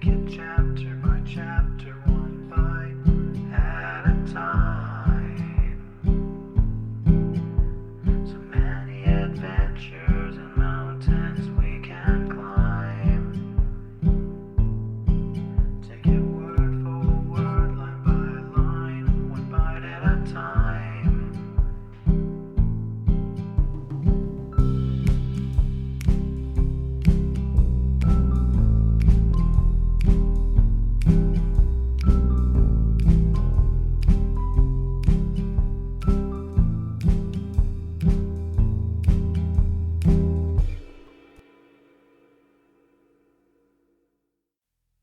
it chapter by chapter, one bite at a time. So many adventures and mountains we can climb. Take it word for word, line by line, one bite at a time.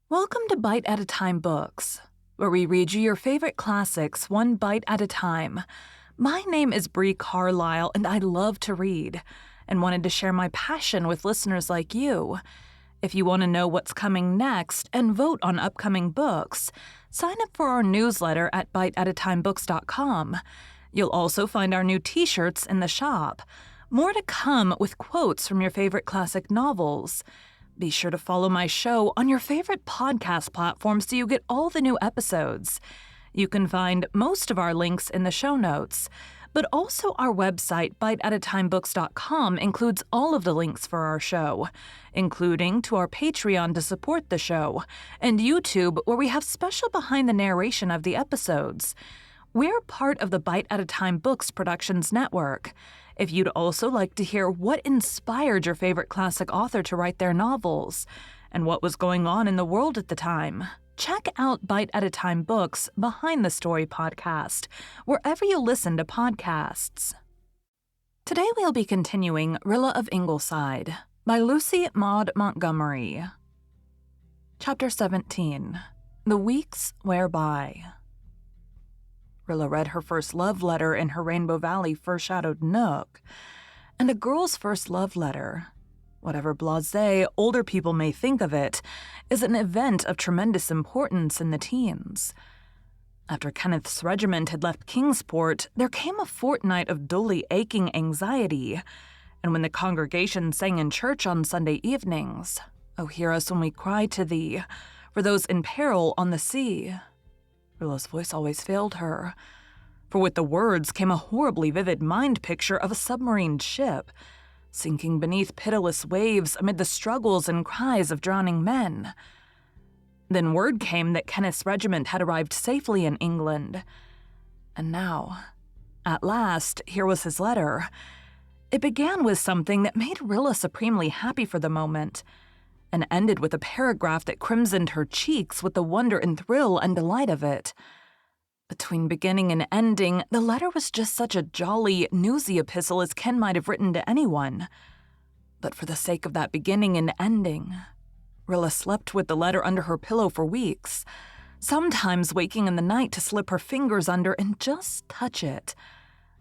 Welcome to Bite at a Time Books, where we read you your favorite classics one bite at a time. My name is Bree Carlile, and I love to read, and wanted to share my passion with listeners like you. If you want to know what's coming next and vote on upcoming books, sign up for our newsletter at biteatatimebooks.com. You'll also find our new t-shirts in the shop. More to come with quotes from your favorite classic novels. Be sure to follow my show on your favorite podcast platform so you get all the new episodes. You can find most of our links in the show notes, but also our website, biteatatimebooks.com, includes all of the links for our show, including to our Patreon to support the show, and YouTube, where we have special behind the narration of the episodes. We're part of the Bite at a Time Books Productions Network. If you'd also like to hear what inspired your favorite classic author to write their novels, and what was going on in the world at the time, check out Bite at a Time Books Behind the Story podcast, wherever you listen to podcasts. Today we'll be continuing Rilla of Ingleside by Lucy Maud Montgomery. Chapter 17. The Weeks Wear By. Rilla read her first love letter in her Rainbow Valley fur-shadowed nook. And a girl's first love letter, whatever blasé older people may think of it, is an event of tremendous importance in the teens. After Kenneth's regiment had left Kingsport, there came a fortnight of dully aching anxiety, and when the congregation sang in church on Sunday evenings, "O hear us when we cry to thee, for those in peril on the sea," Rilla's voice always failed her, for with the words came a horribly vivid mind picture of a submarine ship, sinking beneath pitiless waves amid the struggles and cries of drowning men. Then word came that Kenneth's regiment had arrived safely in England. And now, at last, here was his letter. It began with something that made Rilla supremely happy for the moment, and ended with a paragraph that crimsoned her cheeks with the wonder and thrill and delight of it. Between beginning and ending, the letter was just such a jolly, newsy epistle as Ken might have written to anyone. But for the sake of that beginning and ending, Rilla slept with the letter under her pillow for weeks, sometimes waking in the night to slip her fingers under and just touch it,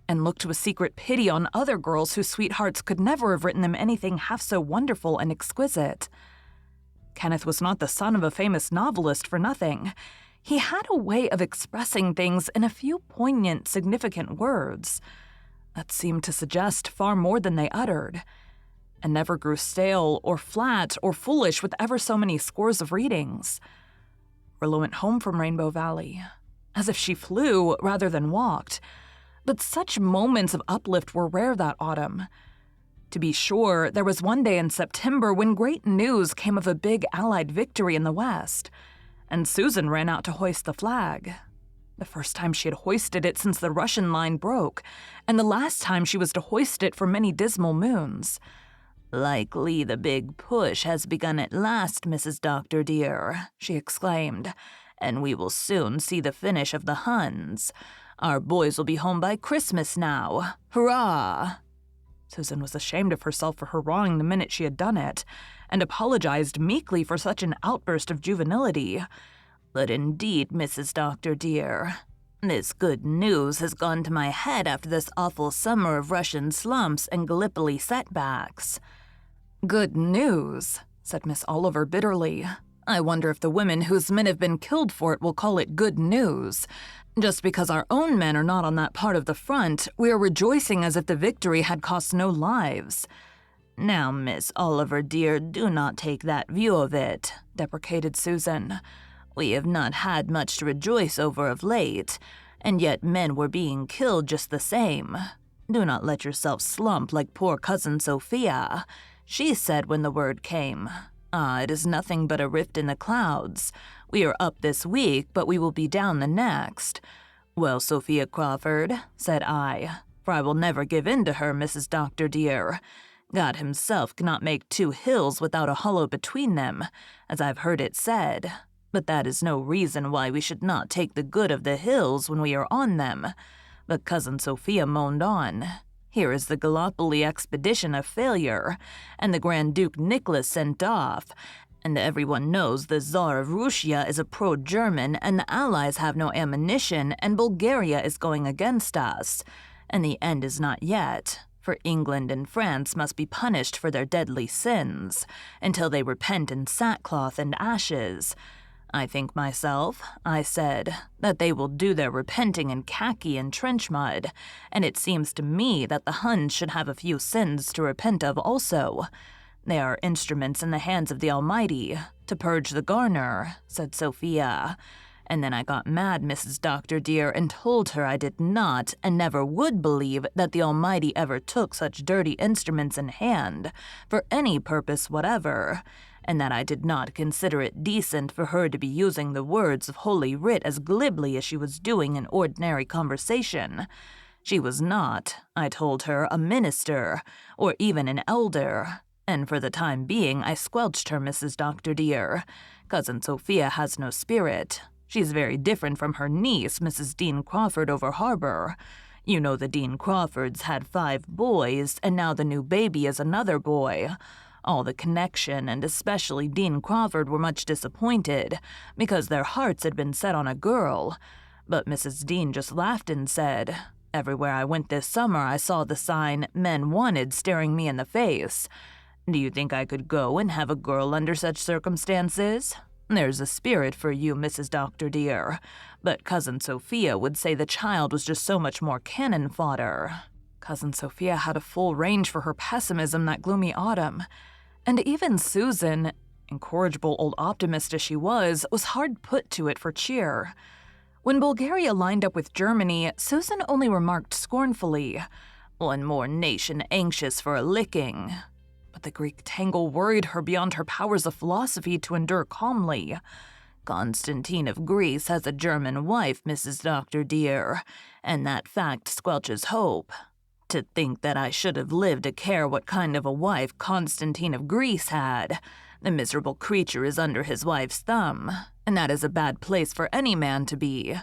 and looked with secret pity on other girls whose sweethearts could never have written them anything half so wonderful and exquisite. Kenneth was not the son of a famous novelist for nothing. He had a way of expressing things in a few poignant, significant words that seemed to suggest far more than they uttered, and never grew stale or flat or foolish with ever so many scores of readings. Rilla went home from Rainbow Valley, as if she flew rather than walked, but such moments of uplift were rare that autumn. To be sure, there was one day in September when great news came of a big Allied victory in the West, and Susan ran out to hoist the flag. The first time she had hoisted it since the Russian line broke, and the last time she was to hoist it for many dismal moons. "Likely the big push has begun at last, Mrs. Doctor dear," she exclaimed, "and we will soon see the finish of the Huns. Our boys will be home by Christmas now. Hurrah!" Susan was ashamed of herself for hurrahing the minute she had done it, and apologized meekly for such an outburst of juvenility. "But indeed, Mrs. Doctor dear, this good news has gone to my head after this awful summer of Russian slumps and Gallipoli setbacks." "Good news," said Miss Oliver bitterly. "I wonder if the women whose men have been killed for it will call it good news. Just because our own men are not on that part of the front, we are rejoicing as if the victory had cost no lives." "Now, Miss Oliver, dear, do not take that view of it," deprecated Susan. "We have not had much to rejoice over of late, and yet men were being killed just the same. Do not let yourself slump like poor cousin Sophia. She said when the word came, 'Ah, it is nothing but a rift in the clouds. We are up this week, but we will be down the next.' 'Well, Sophia Crawford,' said I, 'for I will never give in to her, Mrs. Doctor dear. God himself cannot make two hills without a hollow between them, as I've heard it said. But that is no reason why we should not take the good of the hills when we are on them.' But Cousin Sophia moaned on. 'Here is the Gallipoli expedition a failure, and the Grand Duke Nicholas sent off, and everyone knows the Tsar of Russia is a pro-German, and the Allies have no ammunition, and Bulgaria is going against us. And the end is not yet, for England and France must be punished for their deadly sins, until they repent in sackcloth and ashes. I think myself,' I said, 'that they will do their repenting in khaki and trench mud, and it seems to me that the Huns should have a few sins to repent of also. They are instruments in the hands of the Almighty, to purge the garner,' said Sophia. And then I got mad, Mrs. Doctor dear, and told her I did not and never would believe that the Almighty ever took such dirty instruments in hand for any purpose whatever, and that I did not consider it decent for her to be using the words of Holy Writ as glibly as she was doing in ordinary conversation. She was not, I told her, a minister, or even an elder, and for the time being I squelched her, Mrs. Doctor dear. Cousin Sophia has no spirit. She's very different from her niece, Mrs. Dean Crawford over harbor. You know the Dean Crawfords had 5 boys, and now the new baby is another boy. All the connection, and especially Dean Crawford, were much disappointed, because their hearts had been set on a girl. But Mrs. Dean just laughed and said, 'Everywhere I went this summer I saw the sign, Men Wanted, staring me in the face. Do you think I could go and have a girl under such circumstances? There's a spirit for you, Mrs. Doctor dear. But Cousin Sophia would say the child was just so much more cannon fodder.' Cousin Sophia had a full range for her pessimism that gloomy autumn. And even Susan, incorrigible old optimist as she was hard put to it for cheer. When Bulgaria lined up with Germany, Susan only remarked scornfully, 'One more nation anxious for a licking.' But the Greek tangle worried her beyond her powers of philosophy to endure calmly. 'Constantine of Greece has a German wife, Mrs. Doctor dear, and that fact squelches hope. To think that I should have lived to care what kind of a wife Constantine of Greece had. The miserable creature is under his wife's thumb, and that is a bad place for any man to be.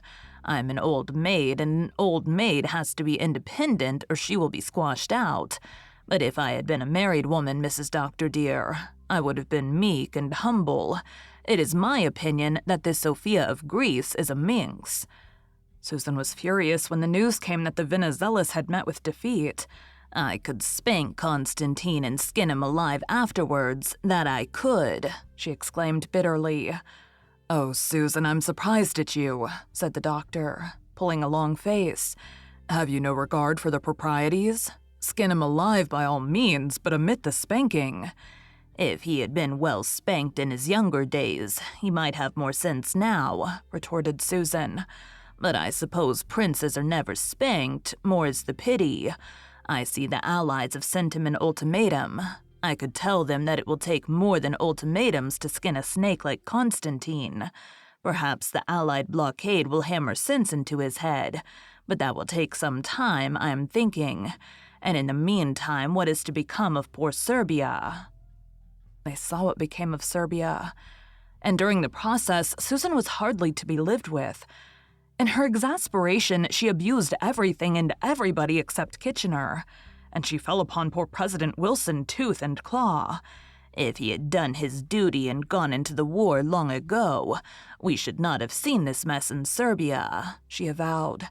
I'm an old maid, and an old maid has to be independent or she will be squashed out. But if I had been a married woman, Mrs. Doctor dear, I would have been meek and humble. It is my opinion that this Sophia of Greece is a minx.' Susan was furious when the news came that the Venizelos had met with defeat. 'I could spank Constantine and skin him alive afterwards, that I could,' she exclaimed bitterly. 'Oh, Susan, I'm surprised at you,' said the doctor, pulling a long face. 'Have you no regard for the proprieties? Skin him alive by all means, but omit the spanking.' 'If he had been well spanked in his younger days, he might have more sense now,' retorted Susan. 'But I suppose princes are never spanked, more is the pity. I see the Allies have sent him an ultimatum. I could tell them that it will take more than ultimatums to skin a snake like Constantine. Perhaps the Allied blockade will hammer sense into his head, but that will take some time, I am thinking. And in the meantime, what is to become of poor Serbia?' They saw what became of Serbia, and during the process, Susan was hardly to be lived with. In her exasperation, she abused everything and everybody except Kitchener, and she fell upon poor President Wilson tooth and claw. 'If he had done his duty and gone into the war long ago, we should not have seen this mess in Serbia,' she avowed.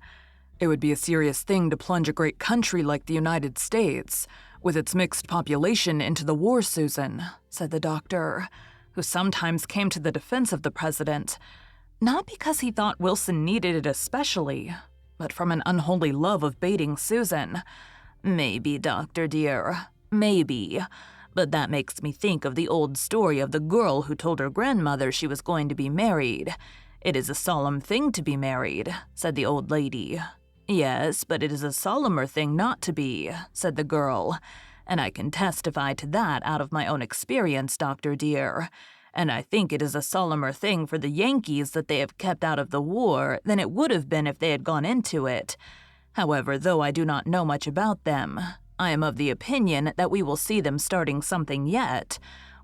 'It would be a serious thing to plunge a great country like the United States, with its mixed population, into the war, Susan,' said the doctor, who sometimes came to the defense of the president, not because he thought Wilson needed it especially, but from an unholy love of baiting Susan. 'Maybe, doctor dear, maybe. But that makes me think of the old story of the girl who told her grandmother she was going to be married. It is a solemn thing to be married, said the old lady. Yes, but it is a solemner thing not to be, said the girl. And I can testify to that out of my own experience, Dr. dear. And I think it is a solemner thing for the Yankees that they have kept out of the war than it would have been if they had gone into it. However, though I do not know much about them, I am of the opinion that we will see them starting something yet.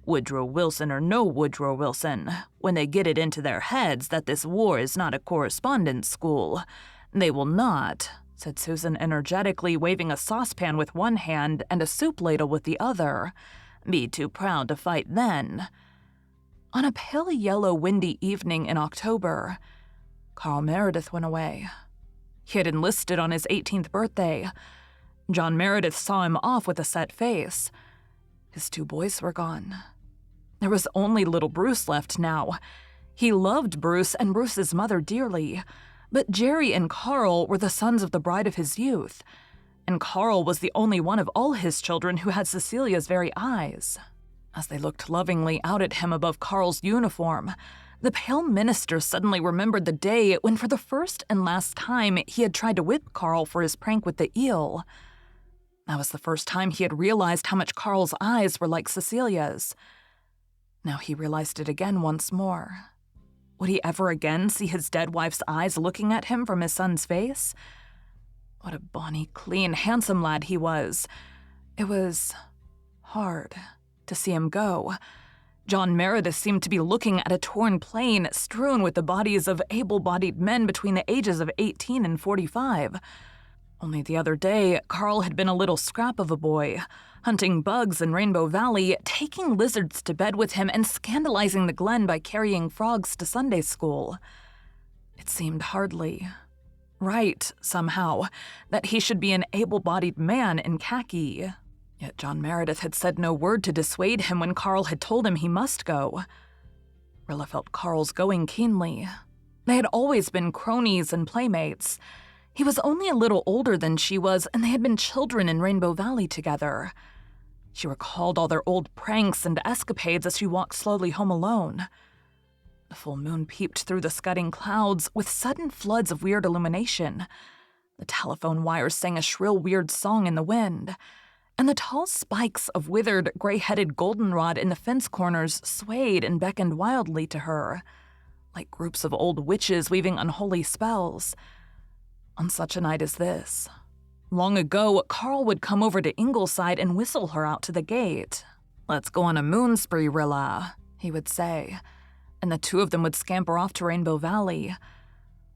Woodrow Wilson or no Woodrow Wilson, when they get it into their heads that this war is not a correspondence school, they will not, said Susan energetically, waving a saucepan with one hand and a soup ladle with the other, be too proud to fight then. On a pale yellow windy evening in October, Carl Meredith went away. He had enlisted on his 18th birthday. John Meredith saw him off with a set face. His 2 boys were gone. There was only little Bruce left now. He loved Bruce and Bruce's mother dearly, but Jerry and Carl were the sons of the bride of his youth, and Carl was the only one of all his children who had Cecilia's very eyes. As they looked lovingly out at him above Carl's uniform, the pale minister suddenly remembered the day when for the first and last time he had tried to whip Carl for his prank with the eel. That was the first time he had realized how much Carl's eyes were like Cecilia's. Now he realized it again once more. Would he ever again see his dead wife's eyes looking at him from his son's face? What a bonny, clean, handsome lad he was. It was hard to see him go. John Meredith seemed to be looking at a torn plain strewn with the bodies of able-bodied men between the ages of 18 and 45. Only the other day, Carl had been a little scrap of a boy, hunting bugs in Rainbow Valley, taking lizards to bed with him, and scandalizing the Glen by carrying frogs to Sunday school. It seemed hardly right, somehow, that he should be an able-bodied man in khaki. Yet John Meredith had said no word to dissuade him when Carl had told him he must go. Rilla felt Carl's going keenly. They had always been cronies and playmates. He was only a little older than she was, and they had been children in Rainbow Valley together. She recalled all their old pranks and escapades as she walked slowly home alone. The full moon peeped through the scudding clouds with sudden floods of weird illumination. The telephone wires sang a shrill, weird song in the wind, and the tall spikes of withered, gray-headed goldenrod in the fence corners swayed and beckoned wildly to her, like groups of old witches weaving unholy spells. On such a night as this, long ago, Carl would come over to Ingleside and whistle her out to the gate. "Let's go on a moon spree, Rilla," he would say, and the 2 of them would scamper off to Rainbow Valley.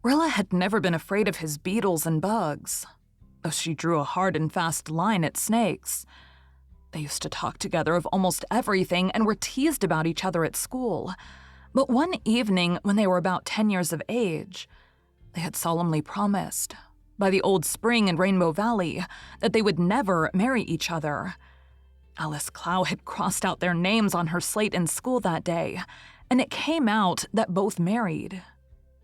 Rilla had never been afraid of his beetles and bugs, though she drew a hard and fast line at snakes. They used to talk together of almost everything and were teased about each other at school. But one evening, when they were about 10 years of age, they had solemnly promised, by the old spring in Rainbow Valley, that they would never marry each other. Alice Clow had crossed out their names on her slate in school that day, and it came out that both married.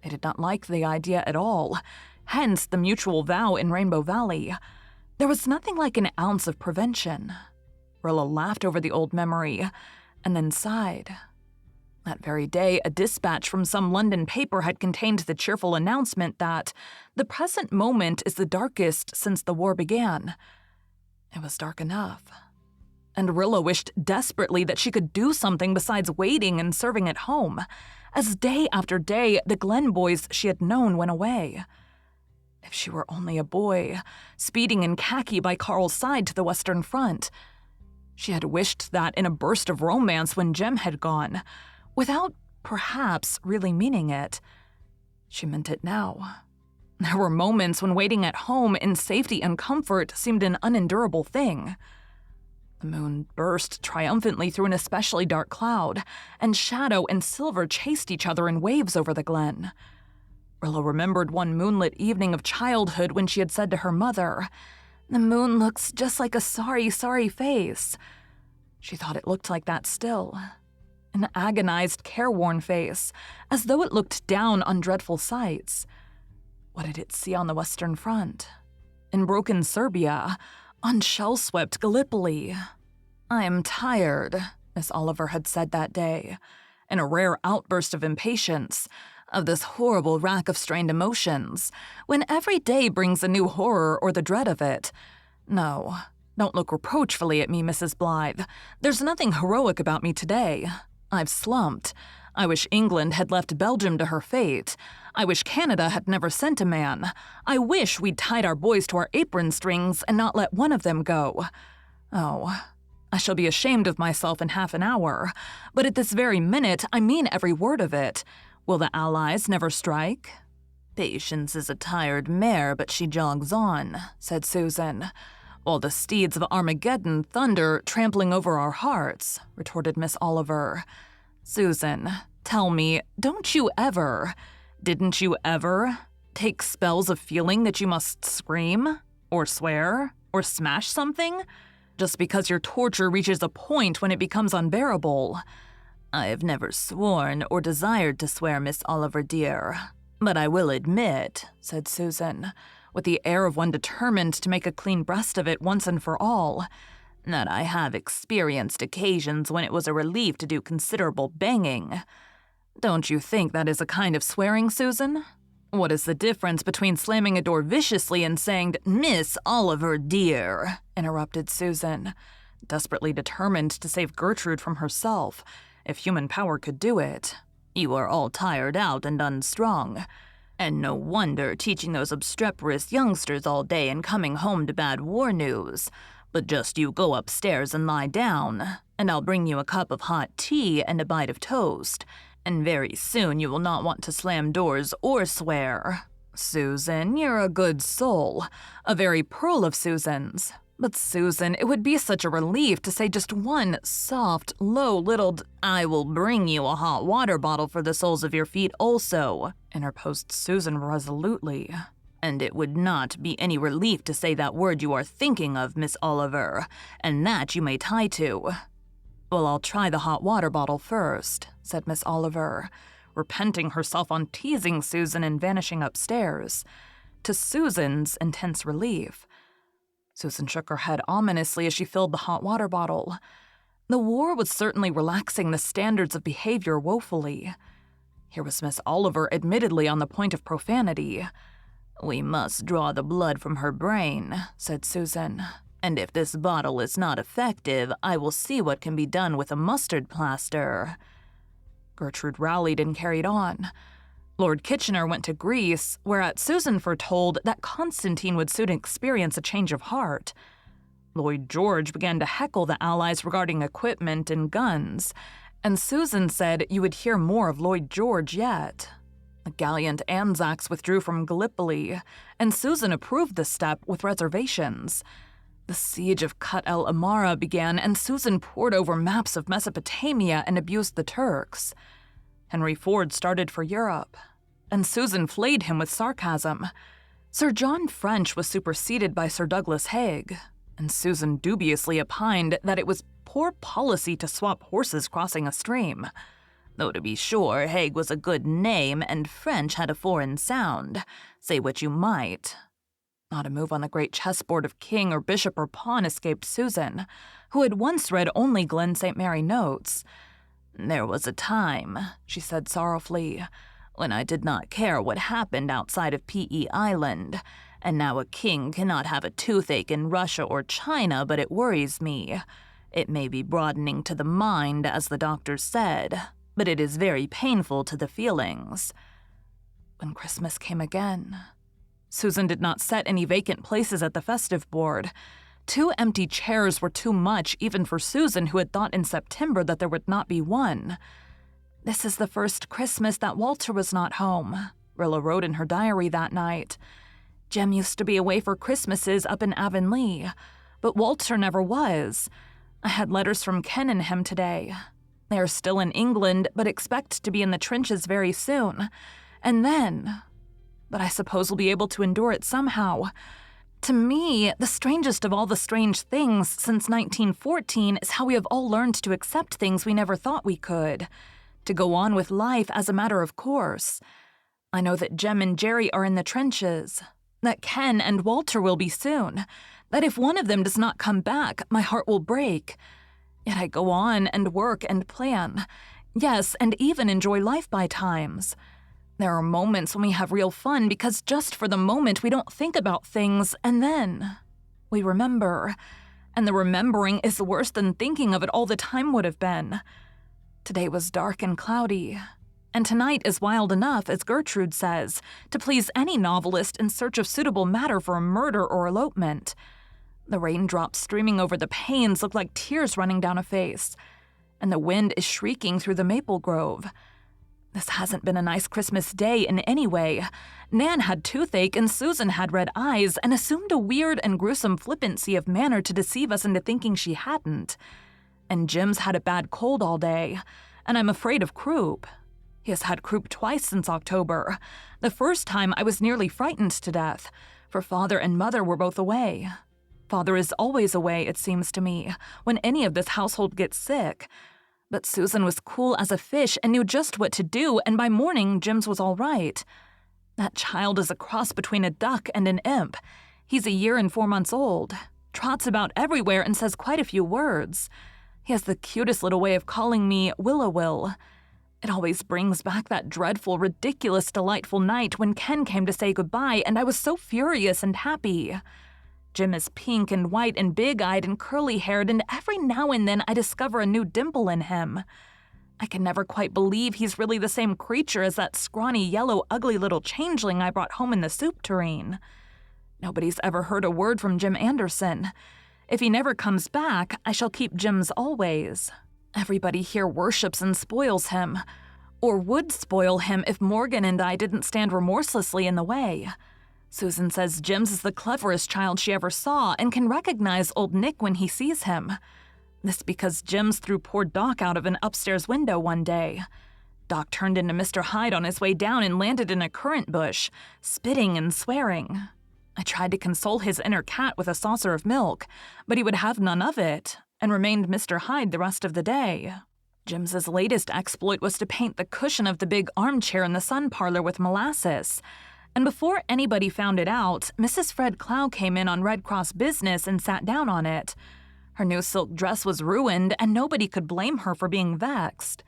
They did not like the idea at all, hence the mutual vow in Rainbow Valley. There was nothing like an ounce of prevention. Rilla laughed over the old memory, and then sighed. That very day, a dispatch from some London paper had contained the cheerful announcement that the present moment is the darkest since the war began. It was dark enough. And Rilla wished desperately that she could do something besides waiting and serving at home, as day after day the Glen boys she had known went away. If she were only a boy, speeding in khaki by Carl's side to the Western Front. She had wished that in a burst of romance when Jem had gone, without perhaps really meaning it. She meant it now. There were moments when waiting at home in safety and comfort seemed an unendurable thing. The moon burst triumphantly through an especially dark cloud, and shadow and silver chased each other in waves over the Glen. Rilla remembered one moonlit evening of childhood when she had said to her mother, "The moon looks just like a sorry, sorry face." She thought it looked like that still. An agonized, careworn face, as though it looked down on dreadful sights. What did it see on the Western Front? In broken Serbia? On shell-swept Gallipoli? "I am tired," Miss Oliver had said that day, in a rare outburst of impatience, of this horrible rack of strained emotions, when every day brings a new horror or the dread of it. No, don't look reproachfully at me, Mrs. Blythe. There's nothing heroic about me today. I've slumped. I wish England had left Belgium to her fate. I wish Canada had never sent a man. I wish we'd tied our boys to our apron strings and not let one of them go. Oh, I shall be ashamed of myself in half an hour, but at this very minute I mean every word of it. Will the Allies never strike? "Patience is a tired mare, but she jogs on," said Susan. "While the steeds of Armageddon thunder, trampling over our hearts," retorted Miss Oliver. "Susan, tell me, didn't you ever, take spells of feeling that you must scream, or swear, or smash something, just because your torture reaches a point when it becomes unbearable?" "I have never sworn or desired to swear, Miss Oliver dear, but I will admit," said Susan, with the air of one determined to make a clean breast of it once and for all, "that I have experienced occasions when it was a relief to do considerable banging." "Don't you think that is a kind of swearing, Susan?" "What is the difference between slamming a door viciously and saying, 'Miss Oliver, dear,'" interrupted Susan, desperately determined to save Gertrude from herself, if human power could do it. "You are all tired out and unstrung. And no wonder, teaching those obstreperous youngsters all day and coming home to bad war news. But just you go upstairs and lie down, and I'll bring you a cup of hot tea and a bite of toast, and very soon you will not want to slam doors or swear." "Susan, you're a good soul, a very pearl of Susan's. But Susan, it would be such a relief to say just one soft, low little "I will bring you a hot water bottle for the soles of your feet also," interposed Susan resolutely. "And it would not be any relief to say that word you are thinking of, Miss Oliver, and that you may tie to." "Well, I'll try the hot water bottle first," said Miss Oliver, repenting herself on teasing Susan and vanishing upstairs, to Susan's intense relief. Susan shook her head ominously as she filled the hot water bottle. The war was certainly relaxing the standards of behavior woefully. Here was Miss Oliver admittedly on the point of profanity. "We must draw the blood from her brain," said Susan. "And if this bottle is not effective, I will see what can be done with a mustard plaster." Gertrude rallied and carried on. Lord Kitchener went to Greece, whereat Susan foretold that Constantine would soon experience a change of heart. Lloyd George began to heckle the Allies regarding equipment and guns, and Susan said you would hear more of Lloyd George yet. The gallant Anzacs withdrew from Gallipoli, and Susan approved the step with reservations. The siege of Kut el Amara began, and Susan pored over maps of Mesopotamia and abused the Turks. Henry Ford started for Europe, and Susan flayed him with sarcasm. Sir John French was superseded by Sir Douglas Haig, and Susan dubiously opined that it was poor policy to swap horses crossing a stream. Though to be sure, Haig was a good name and French had a foreign sound, say what you might. Not a move on the great chessboard of king or bishop or pawn escaped Susan, who had once read only Glen St. Mary notes. "There was a time," she said sorrowfully, "when I did not care what happened outside of P.E. Island, and now a king cannot have a toothache in Russia or China, but it worries me. It may be broadening to the mind, as the doctor said, but it is very painful to the feelings." When Christmas came again, Susan did not set any vacant places at the festive board. 2 empty chairs were too much even for Susan, who had thought in September that there would not be one. "This is the first Christmas that Walter was not home," Rilla wrote in her diary that night. "Jem used to be away for Christmases up in Avonlea, but Walter never was. I had letters from Ken and him today. They are still in England, but expect to be in the trenches very soon. And then... but I suppose we'll be able to endure it somehow. To me, the strangest of all the strange things since 1914 is how we have all learned to accept things we never thought we could, to go on with life as a matter of course. I know that Jem and Jerry are in the trenches, that Ken and Walter will be soon, that if one of them does not come back, my heart will break. Yet I go on and work and plan. Yes, and even enjoy life by times. There are moments when we have real fun because just for the moment we don't think about things, and then we remember. And the remembering is worse than thinking of it all the time would have been. Today was dark and cloudy. And tonight is wild enough, as Gertrude says, to please any novelist in search of suitable matter for a murder or elopement. The raindrops streaming over the panes look like tears running down a face, and the wind is shrieking through the maple grove. This hasn't been a nice Christmas day in any way. Nan had toothache and Susan had red eyes and assumed a weird and gruesome flippancy of manner to deceive us into thinking she hadn't. And Jim's had a bad cold all day, and I'm afraid of croup. He has had croup twice since October. The first time I was nearly frightened to death, for Father and Mother were both away. Father is always away, it seems to me, when any of this household gets sick. But Susan was cool as a fish and knew just what to do, and by morning, Jim's was all right. That child is a cross between a duck and an imp. He's a year and 4 months old, trots about everywhere and says quite a few words. He has the cutest little way of calling me Will-a-will. It always brings back that dreadful, ridiculous, delightful night when Ken came to say goodbye, and I was so furious and happy. Jim is pink and white and big-eyed and curly-haired, and every now and then I discover a new dimple in him. I can never quite believe he's really the same creature as that scrawny, yellow, ugly little changeling I brought home in the soup tureen. Nobody's ever heard a word from Jim Anderson. If he never comes back, I shall keep Jim's always. Everybody here worships and spoils him, or would spoil him if Morgan and I didn't stand remorselessly in the way. Susan says Jim's is the cleverest child she ever saw and can recognize old Nick when he sees him. This because Jim's threw poor Doc out of an upstairs window one day. Doc turned into Mr. Hyde on his way down and landed in a currant bush, spitting and swearing. I tried to console his inner cat with a saucer of milk, but he would have none of it, and remained Mr. Hyde the rest of the day. Jim's latest exploit was to paint the cushion of the big armchair in the sun parlor with molasses. And before anybody found it out, Mrs. Fred Clow came in on Red Cross business and sat down on it. Her new silk dress was ruined, and nobody could blame her for being vexed.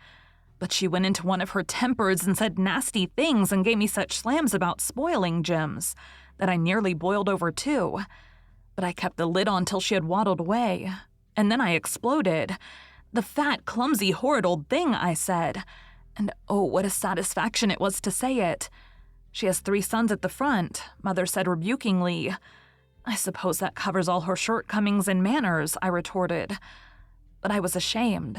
But she went into one of her tempers and said nasty things and gave me such slams about spoiling Jim's that I nearly boiled over too. But I kept the lid on till she had waddled away. And then I exploded. "The fat, clumsy, horrid old thing," I said. And oh, what a satisfaction it was to say it. "She has 3 sons at the front," Mother said rebukingly. "I suppose that covers all her shortcomings in manners," I retorted. But I was ashamed.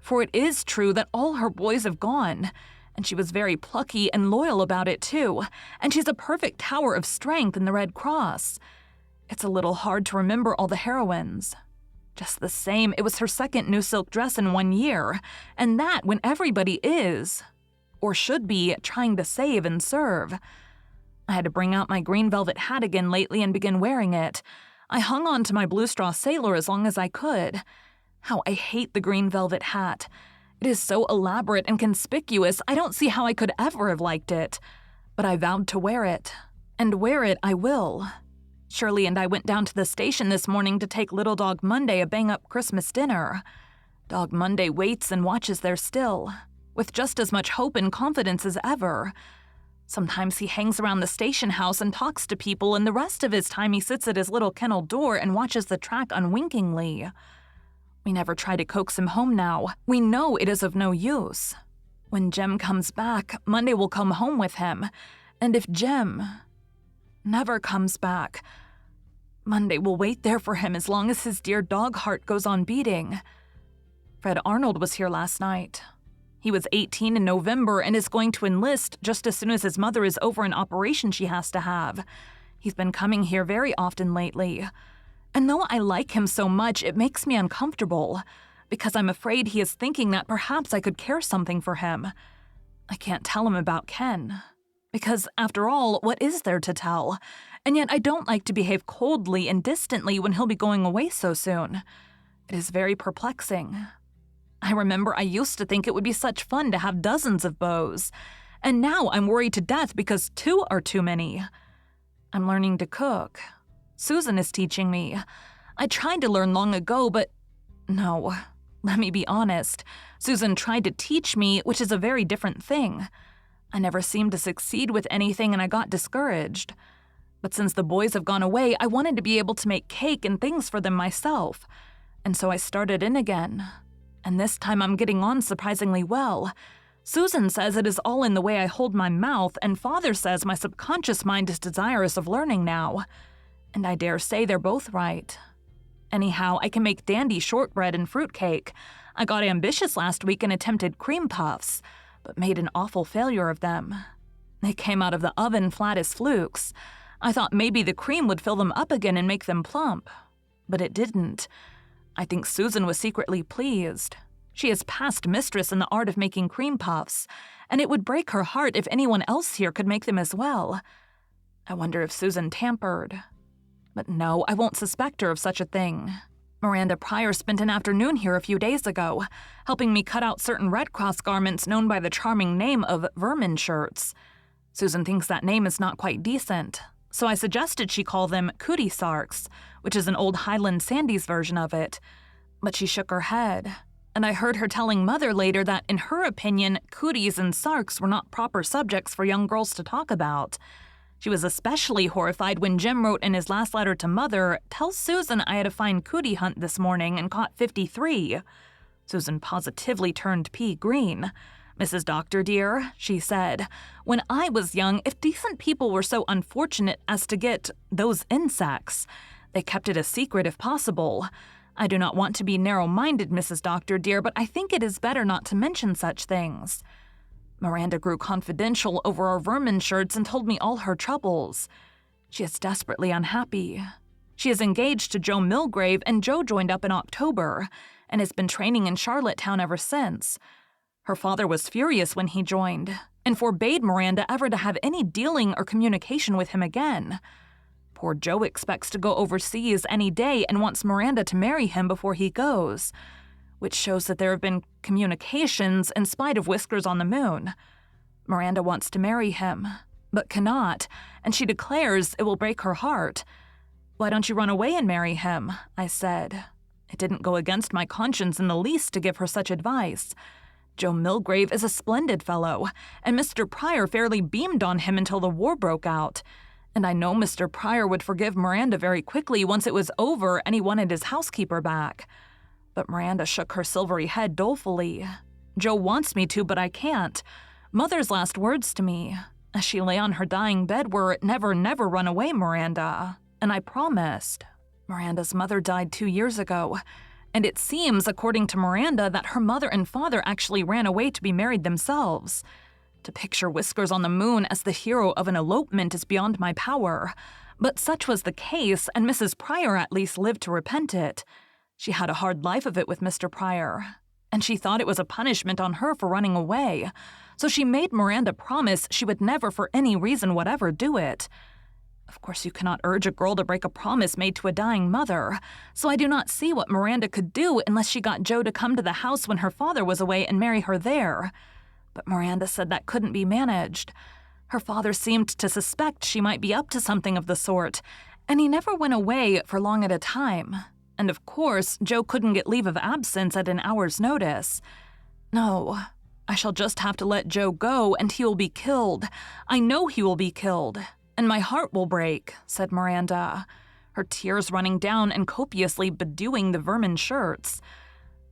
For it is true that all her boys have gone, and she was very plucky and loyal about it too, and she's a perfect tower of strength in the Red Cross. It's a little hard to remember all the heroines. Just the same, it was her second new silk dress in 1 year, and that when everybody is, or should be, trying to save and serve. I had to bring out my green velvet hat again lately and begin wearing it. I hung on to my blue straw sailor as long as I could. How I hate the green velvet hat. It is so elaborate and conspicuous, I don't see how I could ever have liked it. But I vowed to wear it. And wear it I will. Shirley and I went down to the station this morning to take Little Dog Monday a bang-up Christmas dinner. Dog Monday waits and watches there still, with just as much hope and confidence as ever. Sometimes he hangs around the station house and talks to people, and the rest of his time he sits at his little kennel door and watches the track unwinkingly. We never try to coax him home now. We know it is of no use. When Jem comes back, Monday will come home with him. And if Jem never comes back, Monday will wait there for him as long as his dear dog heart goes on beating. Fred Arnold was here last night. He was 18 in November and is going to enlist just as soon as his mother is over an operation she has to have. He's been coming here very often lately. And though I like him so much, it makes me uncomfortable, because I'm afraid he is thinking that perhaps I could care something for him. I can't tell him about Ken, because, after all, what is there to tell? And yet I don't like to behave coldly and distantly when he'll be going away so soon. It is very perplexing. I remember I used to think it would be such fun to have dozens of beaux, and now I'm worried to death because 2 are too many. I'm learning to cook. Susan is teaching me. I tried to learn long ago, but no. Let me be honest, Susan tried to teach me, which is a very different thing. I never seemed to succeed with anything and I got discouraged. But since the boys have gone away, I wanted to be able to make cake and things for them myself. And so I started in again. And this time I'm getting on surprisingly well. Susan says it is all in the way I hold my mouth, and Father says my subconscious mind is desirous of learning now. And I dare say they're both right. Anyhow, I can make dandy shortbread and fruitcake. I got ambitious last week and attempted cream puffs, but made an awful failure of them. They came out of the oven flat as flukes. I thought maybe the cream would fill them up again and make them plump. But it didn't. I think Susan was secretly pleased. She is past mistress in the art of making cream puffs, and it would break her heart if anyone else here could make them as well. I wonder if Susan tampered. But no, I won't suspect her of such a thing. Miranda Pryor spent an afternoon here a few days ago, helping me cut out certain Red Cross garments known by the charming name of vermin shirts. Susan thinks that name is not quite decent, so I suggested she call them cootie sarks, which is an old Highland Sandy's version of it. But she shook her head, and I heard her telling Mother later that, in her opinion, cooties and sarks were not proper subjects for young girls to talk about. She was especially horrified when Jim wrote in his last letter to Mother, "Tell Susan I had a fine cootie hunt this morning and caught 53. Susan positively turned pea green. "Mrs. Doctor, dear," she said, "when I was young, if decent people were so unfortunate as to get those insects, they kept it a secret if possible. I do not want to be narrow-minded, Mrs. Doctor, dear, but I think it is better not to mention such things." Miranda grew confidential over our vermin shirts and told me all her troubles. She is desperately unhappy. She is engaged to Joe Milgrave, and Joe joined up in October and has been training in Charlottetown ever since. Her father was furious when he joined and forbade Miranda ever to have any dealing or communication with him again. Poor Joe expects to go overseas any day and wants Miranda to marry him before he goes, which shows that there have been communications in spite of Whiskers on the Moon. Miranda wants to marry him, but cannot, and she declares it will break her heart. "Why don't you run away and marry him?" I said. It didn't go against my conscience in the least to give her such advice. Joe Milgrave is a splendid fellow, and Mr. Pryor fairly beamed on him until the war broke out. And I know Mr. Pryor would forgive Miranda very quickly once it was over and he wanted his housekeeper back. But Miranda shook her silvery head dolefully. "Joe wants me to, but I can't. Mother's last words to me, as she lay on her dying bed, were, 'Never, never run away, Miranda.' And I promised." Miranda's mother died 2 years ago, and it seems, according to Miranda, that her mother and father actually ran away to be married themselves. To picture Whiskers on the Moon as the hero of an elopement is beyond my power, but such was the case, and Mrs. Pryor at least lived to repent it. She had a hard life of it with Mr. Pryor, and she thought it was a punishment on her for running away, so she made Miranda promise she would never for any reason whatever do it. Of course, you cannot urge a girl to break a promise made to a dying mother, so I do not see what Miranda could do unless she got Joe to come to the house when her father was away and marry her there. But Miranda said that couldn't be managed. Her father seemed to suspect she might be up to something of the sort, and he never went away for long at a time. And of course, Joe couldn't get leave of absence at an hour's notice. No, I shall just have to let Joe go, and he will be killed. I know he will be killed, and my heart will break," said Miranda, her tears running down and copiously bedewing the vermin shirts.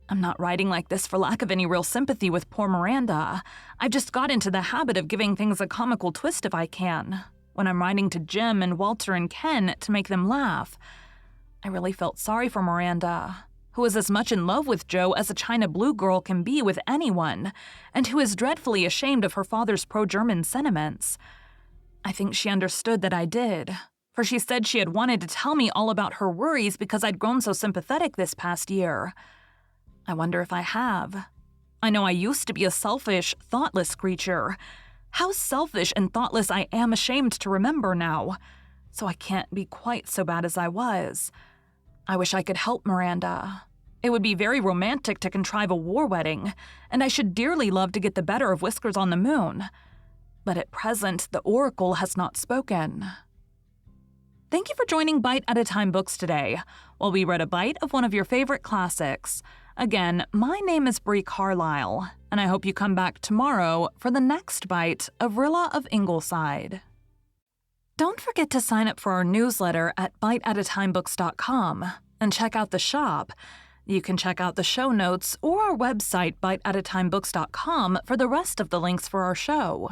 "I'm not writing like this for lack of any real sympathy with poor Miranda. I've just got into the habit of giving things a comical twist if I can, when I'm writing to Jim and Walter and Ken to make them laugh. I really felt sorry for Miranda, who is as much in love with Joe as a China Blue girl can be with anyone, and who is dreadfully ashamed of her father's pro-German sentiments. I think she understood that I did, for she said she had wanted to tell me all about her worries because I'd grown so sympathetic this past year. I wonder if I have. I know I used to be a selfish, thoughtless creature. How selfish and thoughtless I am ashamed to remember now, so I can't be quite so bad as I was. I wish I could help Miranda. It would be very romantic to contrive a war wedding, and I should dearly love to get the better of Whiskers on the Moon. But at present, the Oracle has not spoken. Thank you for joining Bite at a Time Books today, while we read a bite of one of your favorite classics. Again, my name is Bree Carlile, and I hope you come back tomorrow for the next bite of Rilla of Ingleside. Don't forget to sign up for our newsletter at biteatatimebooks.com and check out the shop. You can check out the show notes or our website, biteatatimebooks.com, for the rest of the links for our show.